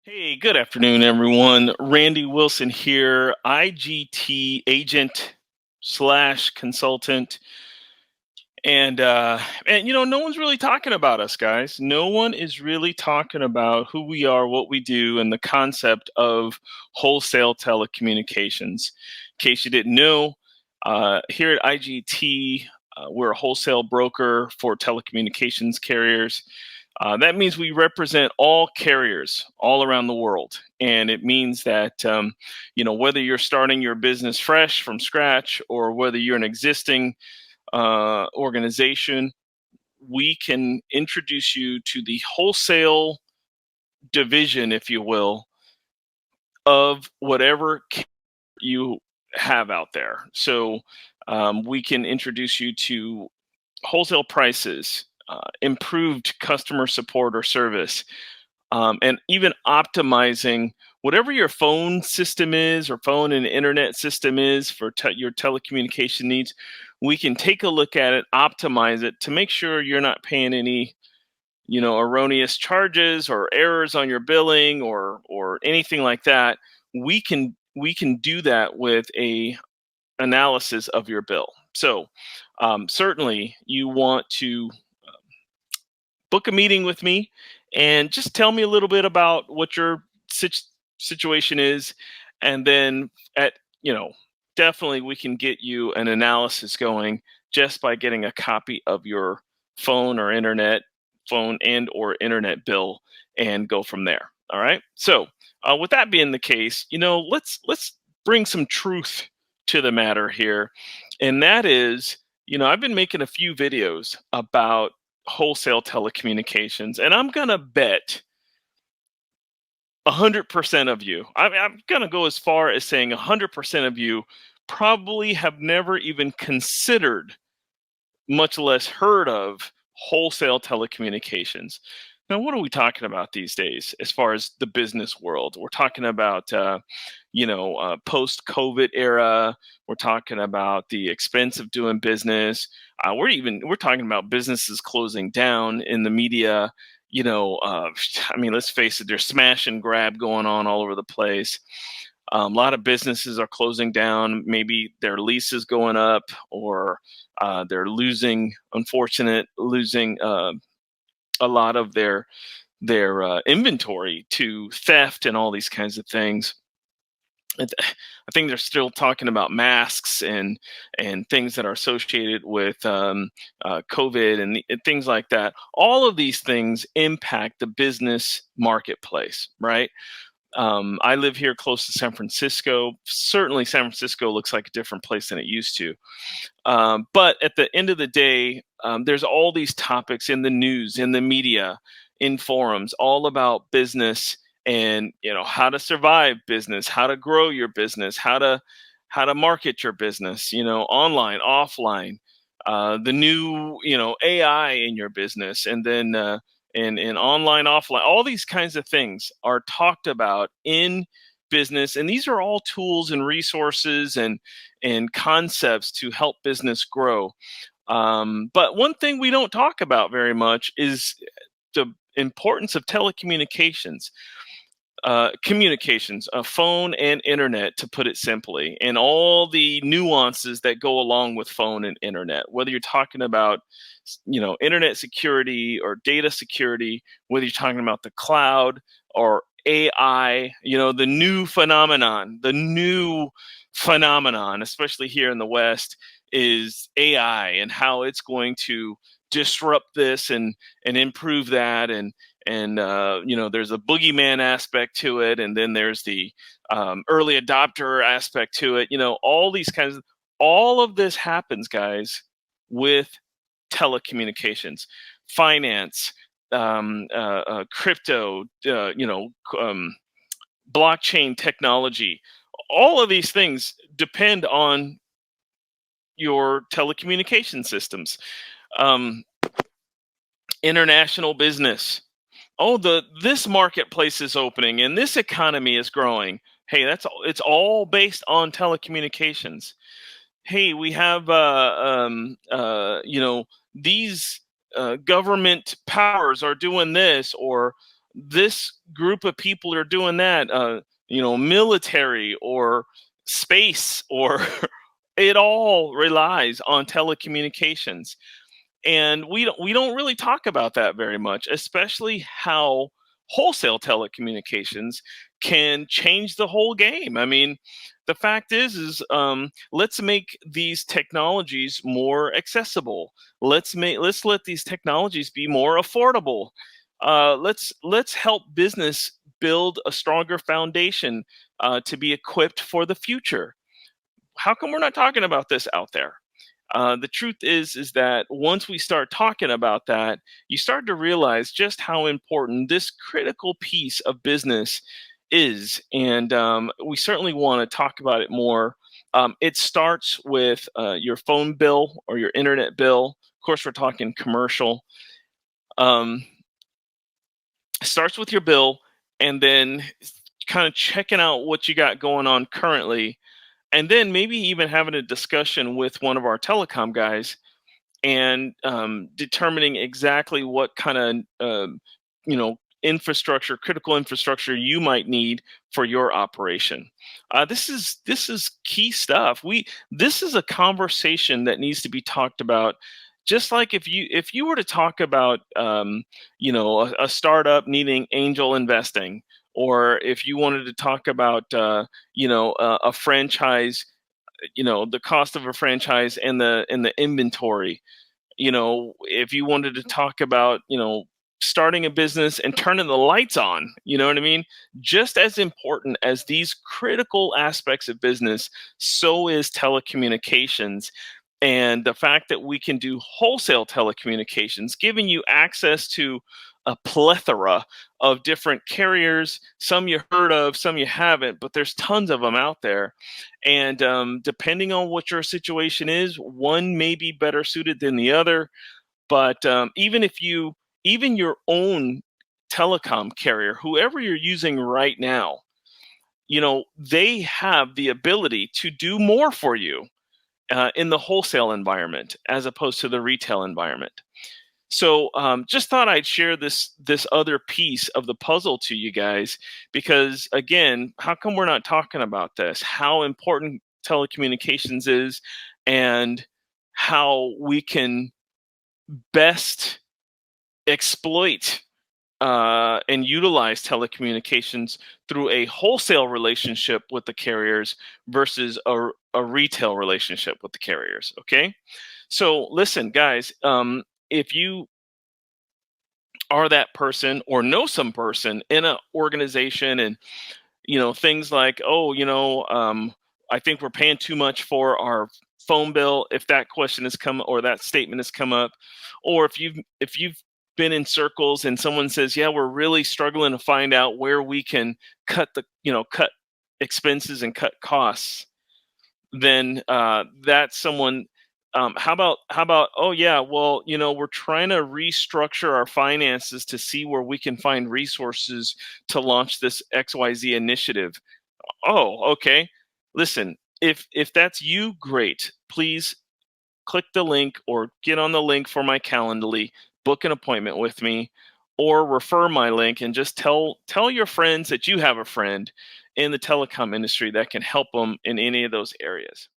Hey, good afternoon, everyone. Randy Wilson here, IGT agent slash consultant. And no one's really talking about us, guys. No one is really talking about who we are, what we do, and the concept of wholesale telecommunications. In case you didn't know, here at IGT, we're a wholesale broker for telecommunications carriers. That means we represent all carriers all around the world. And it means that, whether you're starting your business fresh from scratch or whether you're an existing organization, we can introduce you to the wholesale division, if you will, of whatever you have out there. So we can introduce you to wholesale prices, improved customer support or service, and even optimizing whatever your phone system is or phone and internet system is for your telecommunication needs. We can take a look at it, optimize it to make sure you're not paying any erroneous charges or errors on your billing or anything like that. We can do that with a analysis of your bill. So certainly you want to book a meeting with me and just tell me a little bit about what your situation is, and then at definitely we can get you an analysis going just by getting a copy of your phone and or internet bill, and go from there. All right, so with that being the case, let's bring some truth to the matter here. And that is, I've been making a few videos about wholesale telecommunications, and I'm gonna bet 100% of you. I'm gonna go as far as saying 100% of you probably have never even considered, much less heard of, wholesale telecommunications. Now, what are we talking about these days as far as the business world? We're talking about, post-COVID era. We're talking about the expense of doing business. We're talking about businesses closing down in the media. Let's face it, there's smash and grab going on all over the place. A lot of businesses are closing down. Maybe their lease is going up, or they're losing a lot of their inventory to theft and all these kinds of things. I think they're still talking about masks and things that are associated with COVID and things like that. All of these things impact the business marketplace, right? I live here close to San Francisco. Certainly, San Francisco looks like a different place than it used to. But at the end of the day, there's all these topics in the news, in the media, in forums, all about business and how to survive business, how to grow your business, how to market your business, online, offline, the new AI in your business, and then in online, offline, all these kinds of things are talked about in business, and these are all tools and resources and concepts to help business grow. But one thing we don't talk about very much is the importance of telecommunications, communications, phone and internet, to put it simply, and all the nuances that go along with phone and internet. Whether you're talking about, internet security or data security, whether you're talking about the cloud or AI, the new phenomenon, especially here in the West, is AI and how it's going to disrupt this and improve that. And there's a boogeyman aspect to it, and then there's the early adopter aspect to it. All of this happens, guys, with telecommunications, finance, crypto, blockchain technology. All of these things depend on your telecommunication systems. Um, International business. Oh, this marketplace is opening and this economy is growing. Hey, it's all based on telecommunications. Hey, we have these government powers are doing this, or this group of people are doing that, military or space or it all relies on telecommunications. And we don't really talk about that very much, especially how wholesale telecommunications can change the whole game. I mean, the fact is let's make these technologies more accessible. Let's let these technologies be more affordable. Let's help business build a stronger foundation to be equipped for the future. How come we're not talking about this out there? The truth is that once we start talking about that, you start to realize just how important this critical piece of business is, and we certainly want to talk about it more. It starts with your phone bill or your internet bill. Of course, we're talking commercial. Um, starts with your bill, and then kind of checking out what you got going on currently, and then maybe even having a discussion with one of our telecom guys and determining exactly what kind of infrastructure, critical infrastructure you might need for your operation. This is key stuff. We This is a conversation that needs to be talked about. Just like if you were to talk about a startup needing angel investing, or if you wanted to talk about a franchise, the cost of a franchise and the inventory, if you wanted to talk about, starting a business and turning the lights on, you know what I mean? Just as important as these critical aspects of business, so is telecommunications. And the fact that we can do wholesale telecommunications, giving you access to a plethora of different carriers, some you heard of, some you haven't, but there's tons of them out there. And depending on what your situation is, one may be better suited than the other. But even your own telecom carrier, whoever you're using right now, they have the ability to do more for you in the wholesale environment as opposed to the retail environment. So just thought I'd share this other piece of the puzzle to you guys, because again, how come we're not talking about this? How important telecommunications is, and how we can best exploit and utilize telecommunications through a wholesale relationship with the carriers versus a retail relationship with the carriers. Okay, so listen, guys, if you are that person or know some person in an organization, and things like, oh, I think we're paying too much for our phone bill, if that question has come or that statement has come up, or if you've been in circles and someone says, yeah, we're really struggling to find out where we can cut expenses and cut costs, then that's someone. How about, oh yeah, well, we're trying to restructure our finances to see where we can find resources to launch this XYZ initiative. Oh, okay. Listen, if that's you, great. Please click the link or get on the link for my Calendly, book an appointment with me, or refer my link, and just tell your friends that you have a friend in the telecom industry that can help them in any of those areas.